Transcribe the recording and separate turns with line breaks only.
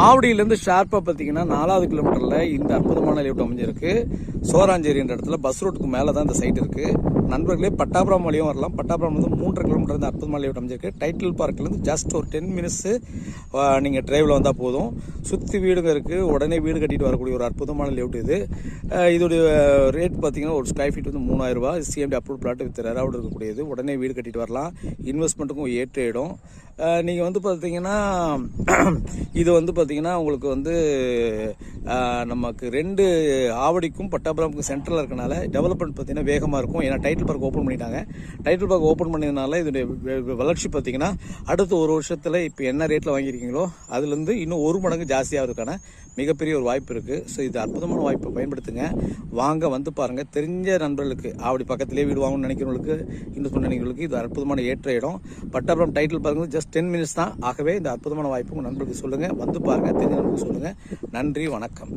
ஆவடியிலேருந்து ஷார்ப்பாக பார்த்தீங்கன்னா 4வது கிலோமீட்டரில் இந்த அற்புதமான லேஅவுட் அமைஞ்சிருக்கு. சோராஞ்சேரின்ற இடத்துல பஸ் ரோட்டுக்கு மேலே தான் இந்த சைட் இருக்குது. நண்பர்களே, பட்டாபுரம் வழியும் வரலாம். பட்டாபுரம் வந்து 3.5 கிலோமீட்டர் இந்த அற்புதமான லேஅவுட் அமைஞ்சிருக்கு. டைட்டில் பார்க்லேருந்து ஜஸ்ட் ஒரு 10 மினிட்ஸு நீங்கள் டிரைவில் வந்தால் போதும். சுற்றி வீடுங்க இருக்குது. உடனே வீடு கட்டிட்டு வரக்கூடிய ஒரு அற்புதமான லேஅவுட் இது. இதோடைய ரேட் பார்த்தீங்கன்னா ஒரு ஸ்கொயர் ஃபீட் வந்து 3000 ரூபா. சிஎம்டி அப்ரூவ் பிளாட் வித் ரெராவோடு இருக்கக்கூடியது. உடனே வீடு கட்டிட்டு வரலாம். இன்வெஸ்ட்மெண்ட்டுக்கும் ஏற்ற இடம். நீங்கள் வந்து பார்த்தீங்கன்னா இது வந்து பார்த்தீங்கன்னா உங்களுக்கு வந்து நமக்கு 2 ஆவடிக்கும் பட்டாபுரமுக்கும் சென்டரில் இருக்கனால டெவலப்மெண்ட் பார்த்தீங்கன்னா வேகமாக இருக்கும். ஏன்னா டைட்டில் பார்க் ஓப்பன் பண்ணிட்டாங்க. டைட்டில் பார்க் ஓப்பன் பண்ணதுனால இதோடைய வளர்ச்சி பார்த்தீங்கன்னா அடுத்த ஒரு வருஷத்தில் இப்போ என்ன ரேட்டில் வாங்கியிருக்கீங்களோ அதுலேருந்து இன்னும் 1 மடங்கு ஜாஸ்தியாகிறதுக்கான மிகப்பெரிய ஒரு வாய்ப்பு இருக்குது. ஸோ இது அற்புதமான வாய்ப்பை பயன்படுத்துங்க. வாங்க வந்து பாருங்கள். தெரிஞ்ச நண்பர்களுக்கு ஆவடி பக்கத்திலே வீடு வாங்கணும்னு நினைக்கிறவங்களுக்கு, இன்வெஸ்ட்மெண்ட் நினைக்கிறவங்களுக்கு இது அற்புதமான ஏற்ற இடம். Pattapuram title park just 10 minutes தான். ஆகவே இந்த அற்புதமான வாய்ப்பு உங்கள் நண்பர்களுக்கு சொல்லுங்கள். வந்து பாருங்கள், தெரிஞ்ச நண்பர்களுக்கு சொல்லுங்கள். நன்றி, வணக்கம்.